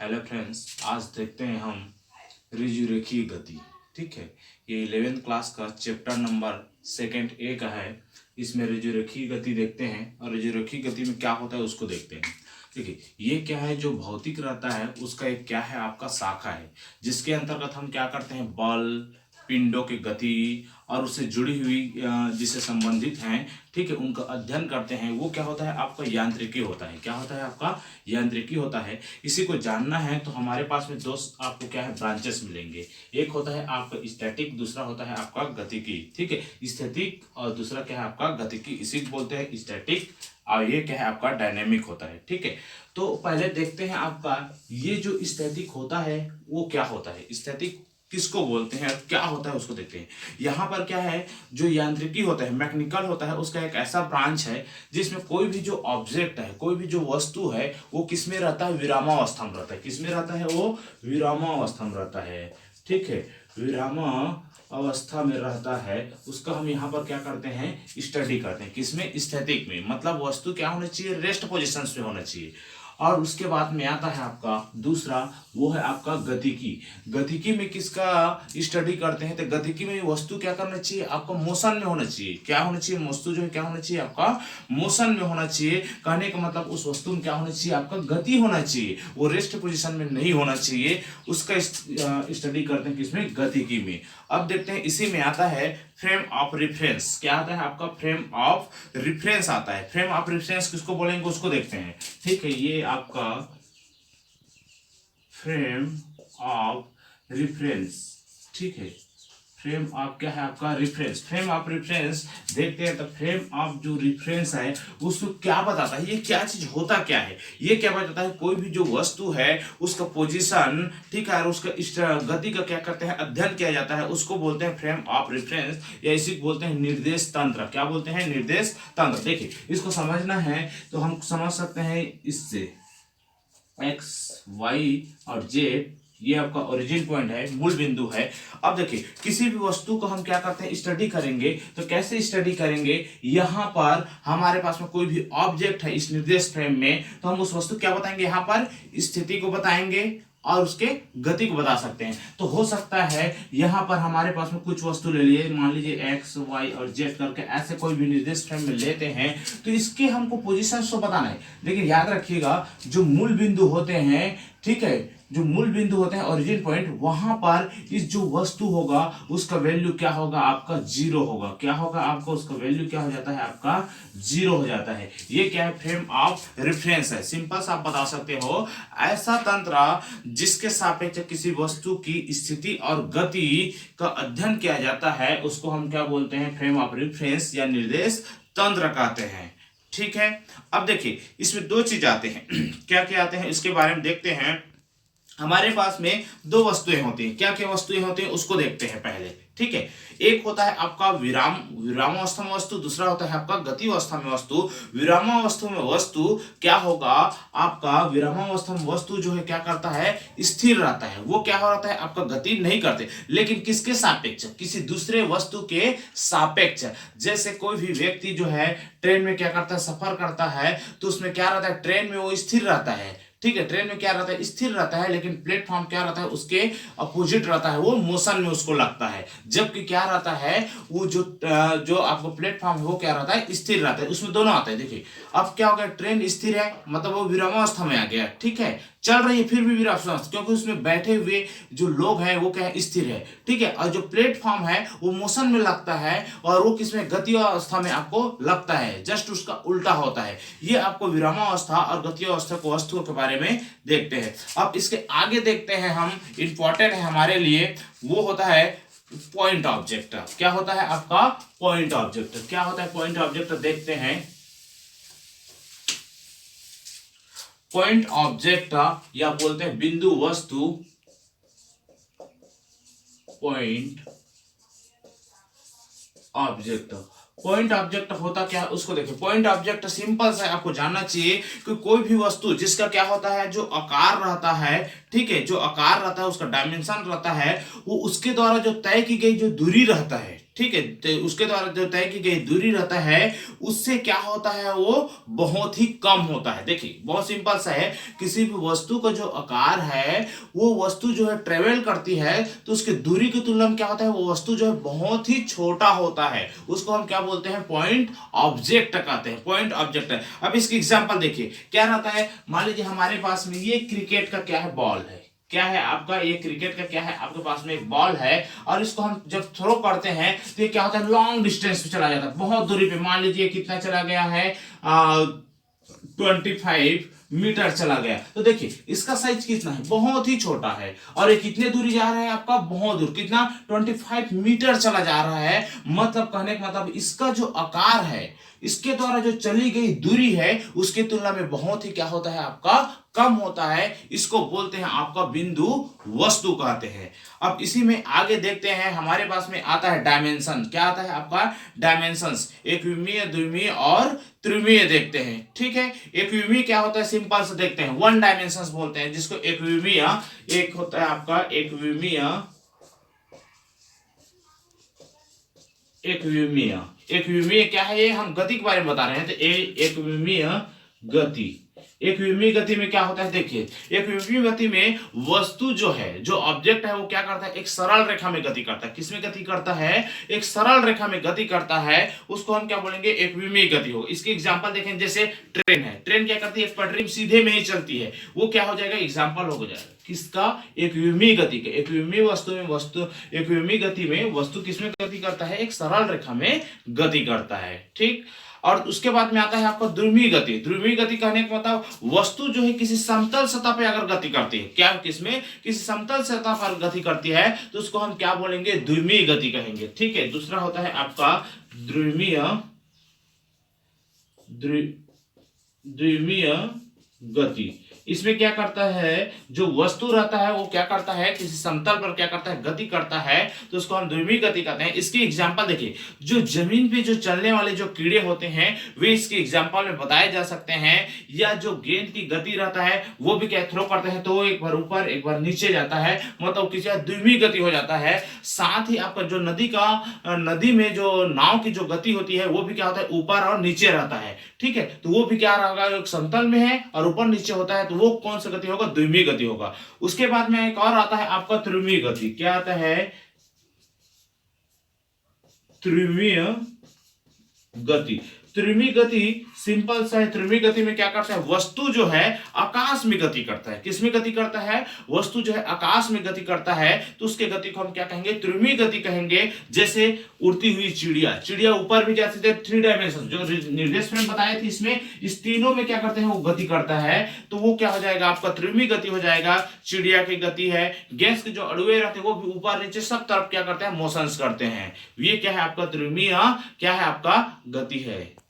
Hello friends, आज देखते हैं हम रेखीय गति। ठीक है, ये 11th क्लास का चैप्टर नंबर सेकंड ए का है। इसमें रेखीय गति देखते हैं और रेखीय गति में क्या होता है उसको देखते हैं। देखिए, ये क्या है, जो भौतिक रहता है उसका एक क्या है, आपका शाखा है, जिसके अंतर्गत हम क्या करते हैं, बल, पिंडों की गति और उससे जुड़ी हुई जिससे संबंधित हैं, ठीक है, उनका अध्ययन करते हैं। वो क्या होता है, आपका यांत्रिकी होता है। क्या होता है, आपका यांत्रिकी होता है। इसी को जानना है तो हमारे पास में दो आपको क्या है, ब्रांचेस मिलेंगे। एक होता है आपका स्टैटिक, दूसरा होता है आपका गतिकी। ठीक है, स्टैटिक और दूसरा क्या है, आपका गतिकी। इसी को बोलते हैं स्टैटिक और ये क्या है, आपका डायनेमिक होता है। ठीक है, तो पहले देखते हैं आपका ये जो स्टैटिक होता है वो क्या होता है, स्टैटिक किसको बोलते हैं और क्या होता है उसको देखते हैं। यहाँ पर क्या है, जो यांत्रिकी होता है, मैकेनिकल होता है, उसका एक ऐसा ब्रांच है जिसमें कोई भी जो ऑब्जेक्ट है, कोई भी जो वस्तु है, वो किस में रहता है, विरामावस्था में रहता है। किस में रहता है, वो विरामावस्था में रहता है। ठीक है, विरामा अवस्था में रहता है, उसका हम यहाँ पर क्या करते हैं, स्टडी करते हैं। किसमें, स्टैटिक में, मतलब वस्तु क्या होना चाहिए, रेस्ट पोजिशन में होना चाहिए। और उसके बाद में आता है आपका दूसरा, वो है आपका गतिकी। गतिकी में किसका स्टडी करते हैं, तो गतिकी में वस्तु क्या करना चाहिए, आपको मोशन में होना चाहिए। क्या होना चाहिए, वस्तु जो है क्या होना चाहिए, आपका मोशन में होना चाहिए। कहने का मतलब उस वस्तु में क्या होना चाहिए, आपका गति होना चाहिए, वो रेस्ट पोजीशन में नहीं होना चाहिए। उसका स्टडी करते हैं किसमें, गतिकी में। अब देखते हैं, इसी में आता है फ्रेम ऑफ रेफरेंस। क्या आता है, आपका फ्रेम ऑफ रेफरेंस आता है। फ्रेम ऑफ रेफरेंस किसको बोलेंगे उसको देखते हैं। ठीक है, ये आपका फ्रेम ऑफ रेफरेंस। ठीक है, फ्रेम ऑफ क्या है, आपका रेफरेंस। फ्रेम ऑफ रेफरेंस देखते हैं, तो फ्रेम ऑफ जो रेफरेंस है उसको क्या बताता है, ये क्या चीज होता क्या है, ये क्या बताता है, कोई भी जो वस्तु है उसका पोजीशन, ठीक है, और उसका गति का क्या करते हैं, अध्ययन किया जाता है, उसको बोलते हैं फ्रेम ऑफ रेफरेंस, या इसी को बोलते हैं निर्देश तंत्र। क्या बोलते हैं, निर्देश तंत्र। देखिए, इसको समझना है तो हम समझ सकते हैं इससे, एक्स, वाई और जेड, ये आपका ओरिजिन पॉइंट है, मूल बिंदु है। अब देखिए, किसी भी वस्तु को हम क्या करते हैं, स्टडी करेंगे। तो कैसे स्टडी करेंगे, यहां पर हमारे पास में कोई भी ऑब्जेक्ट है इस निर्देश फ्रेम में, तो हम उस वस्तु क्या बताएंगे, यहां पर स्थिति को बताएंगे और उसके गति को बता सकते हैं। तो हो सकता है यहां पर हमारे पास में कुछ वस्तु ले लिए, मान लीजिए एक्स, वाई और जेड करके, ऐसे कोई भी निर्देश फ्रेम में लेते हैं, तो इसके हमको पोजीशन तो बताना है। लेकिन याद रखिएगा, जो मूल बिंदु होते हैं, ठीक है, जो मूल बिंदु होते हैं, ओरिजिन पॉइंट, वहां पर इस जो वस्तु होगा उसका वैल्यू क्या होगा, आपका जीरो होगा। क्या होगा, आपका उसका वैल्यू क्या हो जाता है, आपका जीरो हो जाता है। ये क्या है, फ्रेम ऑफ रेफरेंस है। सिंपल सा आप बता सकते हो, ऐसा तंत्र जिसके सापेक्ष किसी वस्तु की स्थिति और गति का अध्ययन किया जाता है, उसको हम क्या बोलते हैं, फ्रेम ऑफ रेफरेंस या निर्देश तंत्र कहते हैं। ठीक है, अब देखिए, इसमें दो चीज आते हैं। क्या क्या आते हैं इसके बारे में देखते हैं। हमारे पास में दो वस्तुएं होती हैं। क्या क्या वस्तुएं होती हैं उसको देखते हैं पहले। ठीक है, एक होता है आपका विरामावस्था में वस्तु, दूसरा होता है आपका गति अवस्था में वस्तु। विरामावस्था में वस्तु क्या होगा, आपका विरामावस्था में वस्तु जो है क्या करता है, स्थिर रहता है। वो क्या हो रहता है, आपका गति नहीं करते, लेकिन किसके सापेक्ष, किसी दूसरे वस्तु के सापेक्ष। जैसे कोई भी व्यक्ति जो है ट्रेन में क्या करता है, सफर करता है, तो उसमें क्या रहता है, ट्रेन में वो स्थिर रहता है। ठीक है, ट्रेन में क्या रहता है, स्थिर रहता है, लेकिन प्लेटफॉर्म क्या रहता है, उसके अपोजिट रहता है, वो मोशन में उसको लगता है। जबकि क्या रहता है, वो जो आपको प्लेटफॉर्म है वो क्या रहता है, स्थिर रहता है। उसमें दोनों आता है। देखिए, अब क्या हो गया, ट्रेन स्थिर है, मतलब वो विरामावस्था में आ गया। ठीक है, चल रही है फिर भी विरामावस्था, क्योंकि उसमें बैठे हुए जो लोग हैं वो क्या है, स्थिर है। ठीक है, और जो प्लेटफॉर्म है वो मोशन में लगता है, और वो किसमें, गति अवस्था में आपको लगता है। जस्ट उसका उल्टा होता है। ये आपको विरामावस्था और गति अवस्था को वस्तुओं के बारे में देखते हैं। अब इसके आगे देखते हैं हम, इंपॉर्टेंट है हमारे लिए, वो होता है पॉइंट ऑब्जेक्ट। क्या होता है आपका पॉइंट ऑब्जेक्ट, क्या होता है पॉइंट ऑब्जेक्ट, देखते हैं। पॉइंट ऑब्जेक्ट या बोलते हैं बिंदु वस्तु, पॉइंट ऑब्जेक्ट। पॉइंट ऑब्जेक्ट होता क्या है उसको देखिए। पॉइंट ऑब्जेक्ट सिंपल सा आपको जानना चाहिए कि कोई भी वस्तु जिसका क्या होता है, जो आकार रहता है, ठीक है, जो आकार रहता है, उसका डायमेंशन रहता है, वो उसके द्वारा जो तय की गई जो दूरी रहता है, ठीक है, तो उसके द्वारा जो तय की गई दूरी रहता है उससे क्या होता है, वो बहुत ही कम होता है। देखिए बहुत सिंपल सा है, किसी भी वस्तु का जो आकार है वो वस्तु जो है ट्रेवल करती है तो उसकी दूरी की तुलना में क्या होता है, वो वस्तु जो है बहुत ही छोटा होता है, उसको हम क्या बोलते हैं, पॉइंट ऑब्जेक्ट कहते हैं, पॉइंट ऑब्जेक्ट है। अब इसकी एग्जांपल देखिए क्या रहता है, मान लीजिए हमारे पास में ये क्रिकेट का क्या है, बॉल है, क्या है आपका, ये क्रिकेट का क्या है, आपके पास में एक बॉल है और इसको हम जब थ्रो करते हैं तो ये क्या होता है, लॉन्ग डिस्टेंस पे चला जाता है, बहुत दूरी पे, मान लीजिए कितना चला गया है, 25 मीटर चला गया। तो देखिए इसका साइज कितना है, बहुत ही छोटा है, और ये कितने दूरी जा रहा है आपका, बहुत दूर, कितना, 25 मीटर चला जा रहा है। मतलब कहने का मतलब इसका जो आकार है, इसके द्वारा जो चली गई दूरी है उसकी तुलना में बहुत ही क्या होता है, आपका कम होता है। इसको बोलते हैं आपका बिंदु वस्तु कहते हैं। अब इसी में आगे देखते हैं, हमारे पास में आता है डायमेंशन। क्या आता है आपका, डायमेंशंस, एकविमीय, द्विमीय और त्रिमीय देखते हैं। ठीक है, एकविमीय क्या होता है, सिंपल से देखते हैं, वन डायमेंशंस बोलते हैं जिसको एकविमीय। एक होता है आपका एकविमीय, एकविमीय, एकविमीय क्या है, ये हम गति के बारे में बता रहे हैं। तो एकविमीय गति, एकविमीय गति में क्या होता है, देखिए एकविमीय गति में वस्तु जो है, जो ऑब्जेक्ट है वो क्या करता है, एक सरल रेखा में गति करता है। किसमें गति करता है, एक सरल रेखा में गति करता है, उसको हम क्या बोलेंगे, एकविमीय गति हो। इसकी एग्जांपल देखें, जैसे ट्रेन है, ट्रेन क्या करती है, एक पटरी सीधे में ही चलती है, वो क्या हो जाएगा, एग्जाम्पल हो जाएगा किसका, एकविमीय गति के। एकविमीय वस्तु में, वस्तु एकविमीय गति में वस्तु किसमें गति करता है, एक सरल रेखा में गति करता है। ठीक, और उसके बाद में आता है आपका द्विमीय गति। द्विमीय गति कहने का मतलब वस्तु जो है किसी समतल सतह पे अगर गति करती है, क्या किसमें, किसी समतल सतह पर गति करती है तो उसको हम क्या बोलेंगे, द्विमीय गति कहेंगे। ठीक है, दूसरा होता है आपका द्विमीय, द्विमीय गति। इसमें क्या करता है, जो वस्तु रहता है वो क्या करता है, किसी समतल पर क्या करता है, गति करता है, तो उसको हम द्विमीय गति कहते हैं। इसकी एग्जांपल देखिए, जो जमीन पे जो चलने वाले जो कीड़े होते हैं वे इसकी एग्जांपल में बताए जा सकते हैं। या जो गेंद की गति रहता है वो भी क्या थ्रो करते हैं तो वो एक बार ऊपर एक बार नीचे जाता है, मतलब किसी द्विमीय गति हो जाता है। साथ ही आपका जो नदी में जो नाव की जो गति होती है वो भी क्या होता है, ऊपर और नीचे रहता है। ठीक है, तो वो भी क्या रहेगा, एक समतल में है और ऊपर नीचे होता है, तो वो कौन सा गति होगा, द्विमीय गति होगा। उसके बाद में एक और आता है आपका त्रिमीय गति। क्या आता है, त्रिमीय गति। त्रिमीय गति सिंपल सा है, त्रिमीय गति में क्या करता है, वस्तु जो है आकाश में गति करता है। किसमें गति करता है, वस्तु जो है आकाश में गति करता है, तो उसके गति को हम क्या कहेंगे, त्रिमीय गति कहेंगे। जैसे उड़ती हुई चिड़िया, चिड़िया ऊपर भी जाती है, 3 डायमेंशन जो निर्देश में बताए थे, इसमें इस तीनों में क्या करते हैं, वो गति करता है, तो वो क्या हो जाएगा, आपका त्रिमीय गति हो जाएगा। चिड़िया की गति है, गैस के जो अड़ुए रहते हैं वो भी ऊपर नीचे सब तरफ क्या करते हैं, मोशंस करते हैं। ये क्या है आपका त्रिमीय, क्या है आपका गति है।